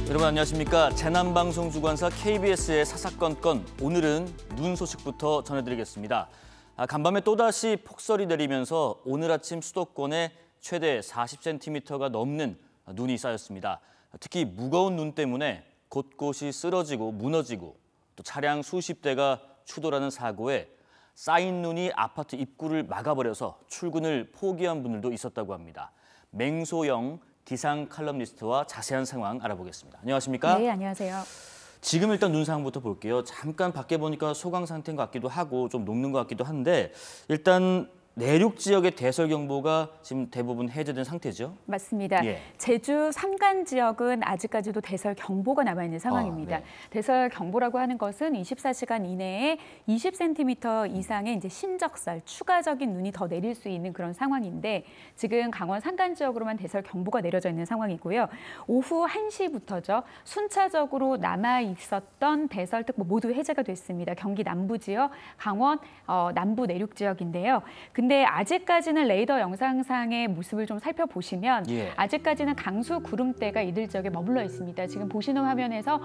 여러분 안녕하십니까. 재난방송 주관사 KBS의 사사건건, 오늘은 눈 소식부터 전해드리겠습니다. 간밤에 또다시 폭설이 내리면서 오늘 아침 수도권에 최대 40cm가 넘는 눈이 쌓였습니다. 특히 무거운 눈 때문에 곳곳이 쓰러지고 무너지고 또 차량 수십 대가 추돌하는 사고에 쌓인 눈이 아파트 입구를 막아버려서 출근을 포기한 분들도 있었다고 합니다. 맹소영 기상 칼럼니스트와 자세한 상황 알아보겠습니다. 안녕하십니까? 네, 안녕하세요. 지금 일단 눈 상황부터 볼게요. 잠깐 밖에 보니까 소강 상태인 것 같기도 하고 좀 녹는 것 같기도 한데, 일단 내륙 지역의 대설경보가 지금 대부분 해제된 상태죠? 맞습니다. 예. 제주 산간 지역은 아직까지도 대설경보가 남아있는 상황입니다. 네. 대설경보라고 하는 것은 24시간 이내에 20cm 이상의 신적설, 추가적인 눈이 더 내릴 수 있는 그런 상황인데, 지금 강원 산간 지역으로만 대설경보가 내려져 있는 상황이고요. 오후 1시부터죠. 순차적으로 남아있었던 대설특보 모두 해제가 됐습니다. 경기 남부 지역, 강원 남부 내륙 지역인데요. 근데 아직까지는 레이더 영상상의 모습을 좀 살펴보시면 아직까지는 강수 구름대가 이들 지역에 머물러 있습니다. 지금 보시는 화면에서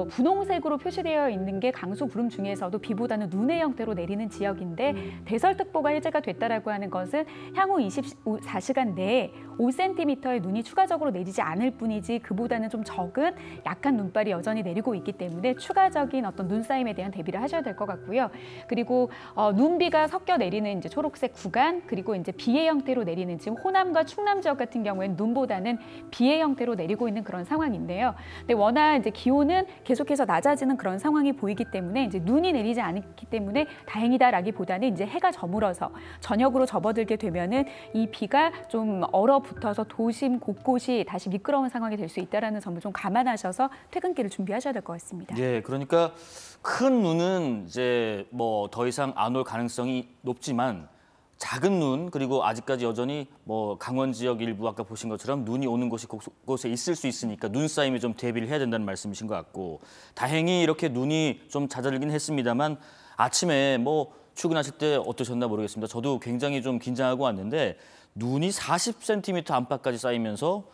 분홍색으로 표시되어 있는 게 강수 구름 중에서도 비보다는 눈의 형태로 내리는 지역인데, 대설특보가 해제가 됐다라고 하는 것은 향후 24시간 내에 5cm의 눈이 추가적으로 내리지 않을 뿐이지 그보다는 좀 적은 약한 눈발이 여전히 내리고 있기 때문에 추가적인 어떤 눈싸임에 대한 대비를 하셔야 될 것 같고요. 그리고 눈비가 섞여 내리는 초록색 구간, 그리고 비의 형태로 내리는 지금 호남과 충남 지역 같은 경우에는 눈보다는 비의 형태로 내리고 있는 그런 상황인데요. 근데 워낙 기온은 계속해서 낮아지는 그런 상황이 보이기 때문에 눈이 내리지 않기 때문에 다행이다라기보다는 해가 저물어서 저녁으로 접어들게 되면은 이 비가 좀 얼어붙어서 도심 곳곳이 다시 미끄러운 상황이 될 수 있다라는 점을 좀 감안하셔서 퇴근길을 준비하셔야 될 것 같습니다. 예, 그러니까 큰 눈은 뭐 더 이상 안 올 가능성이 높지만, 작은 눈, 그리고 아직까지 여전히 강원 지역 일부 아까 보신 것처럼 눈이 오는 곳이 곳곳에 있을 수 있으니까 눈싸임에 좀 대비를 해야 된다는 말씀이신 것 같고, 다행히 이렇게 눈이 좀 잦아들긴 했습니다만 아침에 출근하실 때 어떠셨나 모르겠습니다. 저도 굉장히 좀 긴장하고 왔는데 눈이 40cm 안팎까지 쌓이면서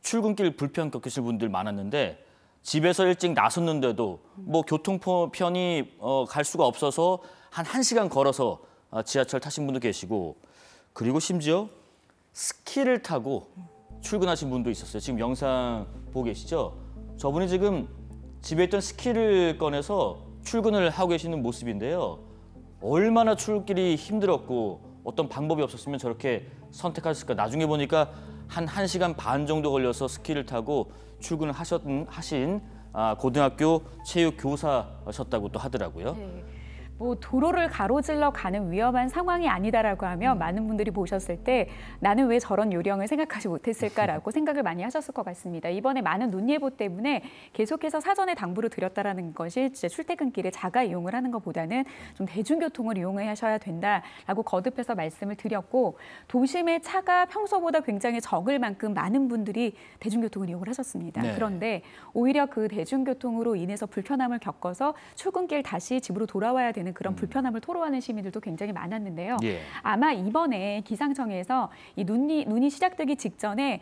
출근길 불편 겪으실 분들 많았는데, 집에서 일찍 나섰는데도 교통편이 갈 수가 없어서 한 1시간 걸어서 지하철 타신 분도 계시고, 그리고 심지어 스키를 타고 출근하신 분도 있었어요. 지금 영상 보고 계시죠? 저분이 지금 집에 있던 스키를 꺼내서 출근을 하고 계시는 모습인데요. 얼마나 출길이 힘들었고 어떤 방법이 없었으면 저렇게 선택하셨을까. 나중에 보니까 한 1시간 반 정도 걸려서 스키를 타고 출근을 하신 고등학교 체육 교사셨다고 또 하더라고요. 네. 도로를 가로질러 가는 위험한 상황이 아니다라고 하면 많은 분들이 보셨을 때 나는 왜 저런 요령을 생각하지 못했을까라고 생각을 많이 하셨을 것 같습니다. 이번에 많은 눈 예보 때문에 계속해서 사전에 당부를 드렸다라는 것이 출퇴근길에 자가 이용을 하는 것보다는 좀 대중교통을 이용하셔야 된다라고 거듭해서 말씀을 드렸고, 도심의 차가 평소보다 굉장히 적을 만큼 많은 분들이 대중교통을 이용을 하셨습니다. 네. 그런데 오히려 그 대중교통으로 인해서 불편함을 겪어서 출근길 다시 집으로 돌아와야 되는 그런 불편함을 토로하는 시민들도 굉장히 많았는데요. 아마 이번에 기상청에서 이 눈이 시작되기 직전에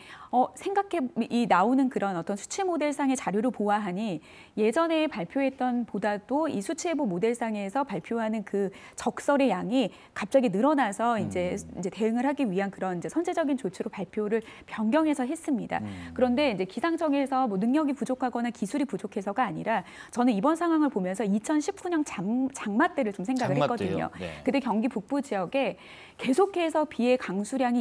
나오는 그런 어떤 수치 모델상의 자료를 보아하니 예전에 발표했던 보다도 이 수치 예보 모델상에서 발표하는 그 적설의 양이 갑자기 늘어나서 이제 대응을 하기 위한 그런 선제적인 조치로 발표를 변경해서 했습니다. 그런데 기상청에서 능력이 부족하거나 기술이 부족해서가 아니라, 저는 이번 상황을 보면서 2019년 장마 때를 좀 생각을 했거든요. 네. 그때 경기 북부 지역에 계속해서 비의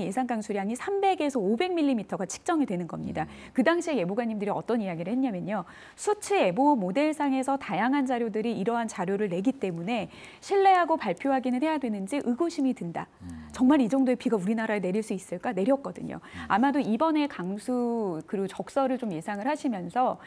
예상 강수량이 300에서 500mm가 측정이 되는 겁니다. 그 당시에 예보관님들이 어떤 이야기를 했냐면요. 수치 예보 모델상에서 다양한 자료들이 이러한 자료를 내기 때문에 신뢰하고 발표하기는 해야 되는지 의구심이 든다. 정말 이 정도의 비가 우리나라에 내릴 수 있을까? 내렸거든요. 아마도 이번에 강수 그리고 적설을 좀 예상을 하시면서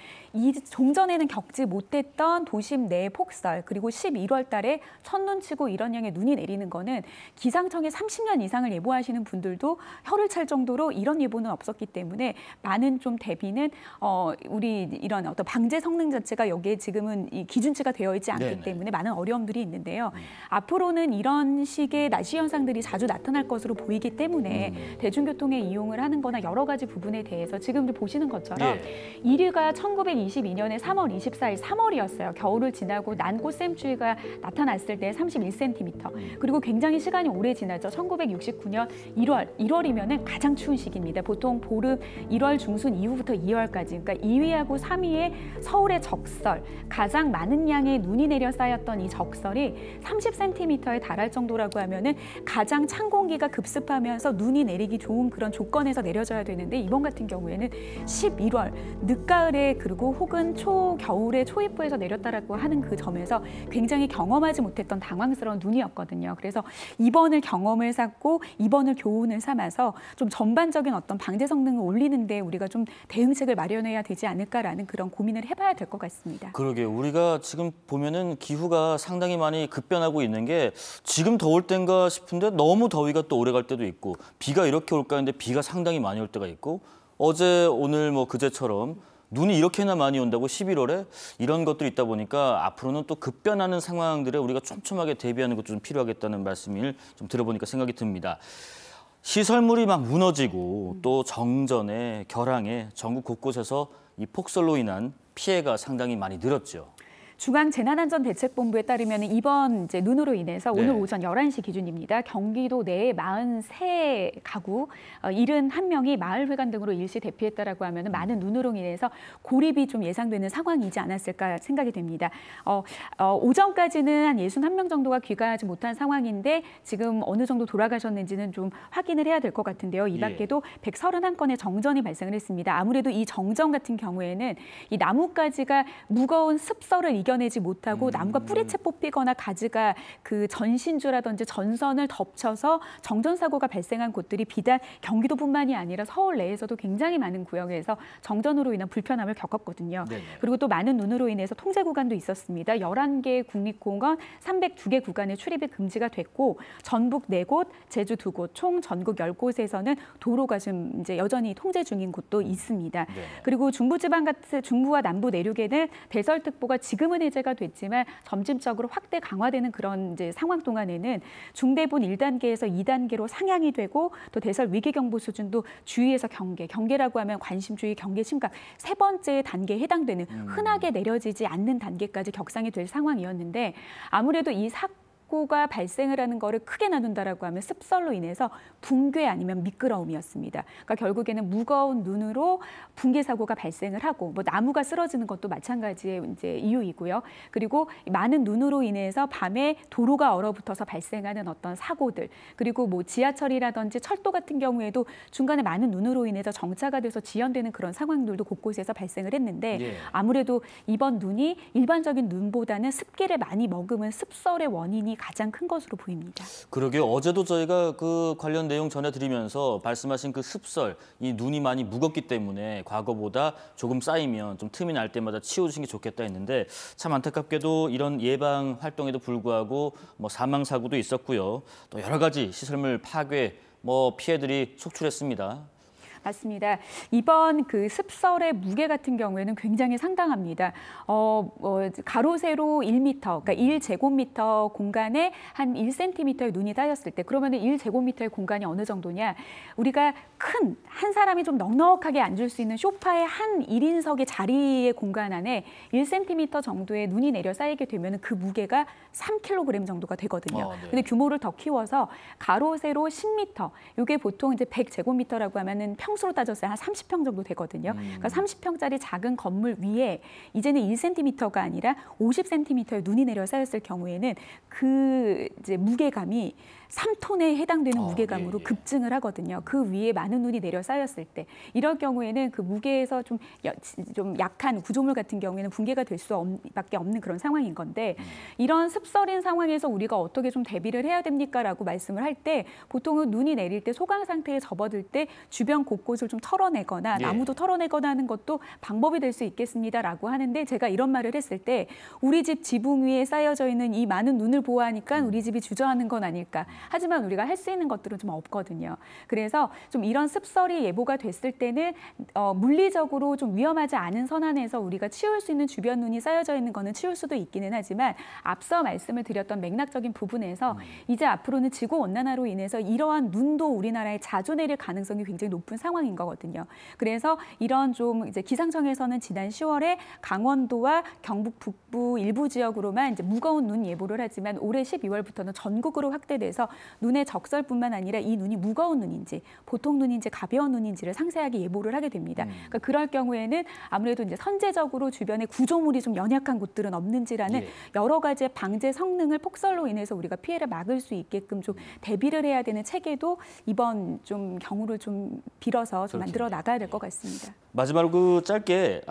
좀 전에는 겪지 못했던 도심 내 폭설, 그리고 11월 달에 이후에 첫눈치고 이런 양의 눈이 내리는 거는 기상청에 30년 이상을 예보하시는 분들도 혀를 찰 정도로 이런 예보는 없었기 때문에 많은 좀 대비는 우리 이런 어떤 방제 성능 자체가 여기에 지금은 이 기준치가 되어 있지 않기 네네. 때문에 많은 어려움들이 있는데요. 앞으로는 이런 식의 날씨 현상들이 자주 나타날 것으로 보이기 때문에 대중교통에 이용을 하는 거나 여러 가지 부분에 대해서 지금도 보시는 것처럼 1위가 1922년에 3월 24일 3월이었어요. 겨울을 지나고 난꽃샘추위가 나타났을 때 31cm. 그리고 굉장히 시간이 오래 지나죠. 1969년 1월이면은 가장 추운 시기입니다. 보통 보름 1월 중순 이후부터 2월까지. 그러니까 2위하고 3위의 서울의 적설, 가장 많은 양의 눈이 내려 쌓였던 이 적설이 30cm에 달할 정도라고 하면은 가장 찬 공기가 급습하면서 눈이 내리기 좋은 그런 조건에서 내려져야 되는데 이번 같은 경우에는 11월 늦가을에 그리고 혹은 초겨울에 초입부에서 내렸다라고 하는 그 점에서 굉장히 경험하지 못했던 당황스러운 눈이었거든요. 그래서 이번을 경험을 삼고 이번을 교훈을 삼아서 좀 전반적인 어떤 방제 성능을 올리는데 우리가 좀 대응책을 마련해야 되지 않을까라는 그런 고민을 해봐야 될 것 같습니다. 그러게요. 우리가 지금 보면은 기후가 상당히 많이 급변하고 있는 게 지금 더울 땐가 싶은데 너무 더위가 또 오래 갈 때도 있고 비가 이렇게 올까 했는데 비가 상당히 많이 올 때가 있고 어제 오늘 뭐 그제처럼 눈이 이렇게나 많이 온다고 11월에 이런 것들이 있다 보니까 앞으로는 또 급변하는 상황들에 우리가 촘촘하게 대비하는 것도 좀 필요하겠다는 말씀을 좀 들어보니까 생각이 듭니다. 시설물이 막 무너지고 또 정전에 결항에 전국 곳곳에서 이 폭설로 인한 피해가 상당히 많이 늘었죠. 중앙재난안전대책본부에 따르면 이번 이제 눈으로 인해서 네. 오늘 오전 11시 기준입니다. 경기도 내 43가구 71명이 마을회관 등으로 일시 대피했다라고 하면 많은 눈으로 인해서 고립이 좀 예상되는 상황이지 않았을까 생각이 됩니다. 오전까지는 한 61명 정도가 귀가하지 못한 상황인데 지금 어느 정도 돌아가셨는지는 좀 확인을 해야 될 것 같은데요. 이 밖에도 131건의 정전이 발생을 했습니다. 아무래도 이 정전 같은 경우에는 이 나뭇가지가 무거운 습설을 이겨내지 못하고 나무가 뿌리채 뽑히거나 가지가 그 전신주라든지 전선을 덮쳐서 정전 사고가 발생한 곳들이 비단 경기도뿐만이 아니라 서울 내에서도 굉장히 많은 구역에서 정전으로 인한 불편함을 겪었거든요. 네네. 그리고 또 많은 눈으로 인해서 통제 구간도 있었습니다. 11개 국립공원, 302개 구간의 출입이 금지가 됐고 전북 4곳, 제주 2곳, 총 전국 10곳에서는 도로가 좀 이제 여전히 통제 중인 곳도 있습니다. 네. 그리고 중부지방 같은 중부와 남부 내륙에는 대설특보가 지금은 해제가 됐지만 점진적으로 확대 강화되는 그런 이제 상황 동안에는 중대본 1단계에서 2단계로 상향이 되고 또 대설 위기경보 수준도 주의에서 경계라고 하면 관심주의, 경계 심각 세 번째 단계에 해당되는 흔하게 내려지지 않는 단계까지 격상이 될 상황이었는데 아무래도 이 사고가 발생을 하는 거를 크게 나눈다라고 하면 습설로 인해서 붕괴 아니면 미끄러움이었습니다. 그러니까 결국에는 무거운 눈으로 붕괴 사고가 발생을 하고 뭐 나무가 쓰러지는 것도 마찬가지의 이제 이유이고요. 그리고 많은 눈으로 인해서 밤에 도로가 얼어붙어서 발생하는 어떤 사고들 그리고 뭐 지하철이라든지 철도 같은 경우에도 중간에 많은 눈으로 인해서 정차가 돼서 지연되는 그런 상황들도 곳곳에서 발생을 했는데 아무래도 이번 눈이 일반적인 눈보다는 습기를 많이 머금은 습설의 원인이 가장 큰 것으로 보입니다. 그러게요. 어제도 저희가 그 관련 내용 전해드리면서 말씀하신 그 습설, 이 눈이 많이 무겁기 때문에 과거보다 조금 쌓이면 좀 틈이 날 때마다 치워주시는 게 좋겠다 했는데 참 안타깝게도 이런 예방 활동에도 불구하고 뭐 사망 사고도 있었고요. 또 여러 가지 시설물 파괴, 뭐 피해들이 속출했습니다. 맞습니다. 이번 그 습설의 무게 같은 경우에는 굉장히 상당합니다. 가로 세로 1m, 그러니까 1제곱미터 공간에 한 1cm의 눈이 쌓였을 때 그러면 1제곱미터의 공간이 어느 정도냐? 우리가 큰 한 사람이 좀 넉넉하게 앉을 수 있는 소파의 한 1인석의 자리의 공간 안에 1cm 정도의 눈이 내려 쌓이게 되면 그 무게가 3kg 정도가 되거든요. 근데 규모를 더 키워서 가로 세로 10m, 이게 보통 이제 100제곱미터라고 하면은 평수로 따졌어요. 한 30평 정도 되거든요. 그러니까 30평짜리 작은 건물 위에 이제는 1cm가 아니라 50cm의 눈이 내려 쌓였을 경우에는 그 이제 무게감이 3톤에 해당되는 무게감으로 급증을 하거든요. 그 위에 많은 눈이 내려 쌓였을 때 이럴 경우에는 그 무게에서 좀 약한 구조물 같은 경우에는 붕괴가 될 수밖에 없는 그런 상황인 건데 이런 습설인 상황에서 우리가 어떻게 좀 대비를 해야 됩니까라고 말씀을 할 때 보통은 눈이 내릴 때 소강 상태에 접어들 때 주변 곳 곳곳을 좀 털어내거나 예. 나무도 털어내거나 하는 것도 방법이 될 수 있겠습니다라고 하는데 제가 이런 말을 했을 때 우리 집 지붕 위에 쌓여져 있는 이 많은 눈을 보아하니까 우리 집이 주저하는 건 아닐까. 하지만 우리가 할 수 있는 것들은 좀 없거든요. 그래서 좀 이런 습설이 예보가 됐을 때는 물리적으로 좀 위험하지 않은 선안에서 우리가 치울 수 있는 주변 눈이 쌓여져 있는 거는 치울 수도 있기는 하지만 앞서 말씀을 드렸던 맥락적인 부분에서 이제 앞으로는 지구 온난화로 인해서 이러한 눈도 우리나라에 자주 내릴 가능성이 굉장히 높은 상황인 거거든요. 그래서 이런 좀 이제 기상청에서는 지난 10월에 강원도와 경북 북부 일부 지역으로만 이제 무거운 눈 예보를 하지만 올해 12월부터는 전국으로 확대돼서 눈의 적설뿐만 아니라 이 눈이 무거운 눈인지 보통 눈인지 가벼운 눈인지를 상세하게 예보를 하게 됩니다. 그러니까 그럴 경우에는 아무래도 이제 선제적으로 주변에 구조물이 좀 연약한 곳들은 없는지라는 예. 여러 가지의 방제 성능을 폭설로 인해서 우리가 피해를 막을 수 있게끔 좀 대비를 해야 되는 체계도 이번 좀 경우를 좀 빌어서 좀 만들어 나가야 될 것 같습니다. 마지막으로 짧게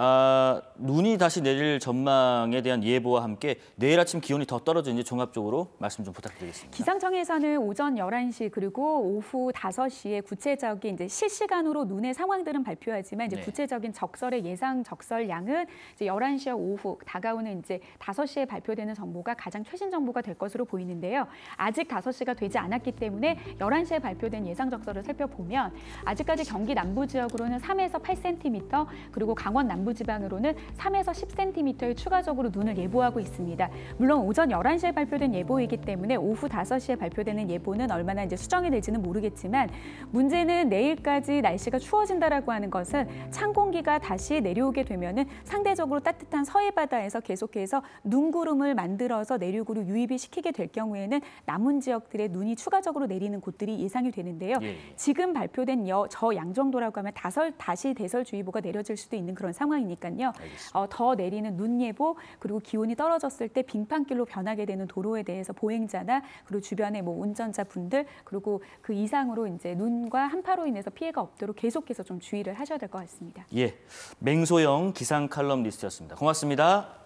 눈이 다시 내릴 전망에 대한 예보와 함께 내일 아침 기온이 더 떨어지는지 종합적으로 말씀 좀 부탁드리겠습니다. 기상청에서는 오전 11시 그리고 오후 5시에 구체적인 이제 실시간으로 눈의 상황들은 발표하지만 이제 네. 구체적인 적설의 예상 적설량은 이제 11시와 오후 다가오는 이제 5시에 발표되는 정보가 가장 최신 정보가 될 것으로 보이는데요. 아직 5시가 되지 않았기 때문에 11시에 발표된 예상 적설을 살펴보면 아직까지 경기 남부 지역으로는 3에서 8cm 그리고 강원 남부지방으로는 3에서 10cm의 추가적으로 눈을 예보하고 있습니다. 물론 오전 11시에 발표된 예보이기 때문에 오후 5시에 발표되는 예보는 얼마나 이제 수정이 될지는 모르겠지만 문제는 내일까지 날씨가 추워진다라고 하는 것은 찬 공기가 다시 내려오게 되면은 상대적으로 따뜻한 서해 바다에서 계속해서 눈구름을 만들어서 내륙으로 유입이 시키게 될 경우에는 남은 지역들의 눈이 추가적으로 내리는 곳들이 예상이 되는데요. 예. 지금 발표된 저 양정도라고 하면 다시 대설주의보가 내려질 수도 있는 그런 상황이니까요. 더 내리는 눈 예보 그리고 기온이 떨어졌을 때 빙판길로 변하게 되는 도로에 대해서 보행자나 그리고 주변의 뭐 운전자분들 그리고 그 이상으로 이제 눈과 한파로 인해서 피해가 없도록 계속해서 좀 주의를 하셔야 될 것 같습니다. 예, 맹소영 기상 칼럼니스트였습니다. 고맙습니다.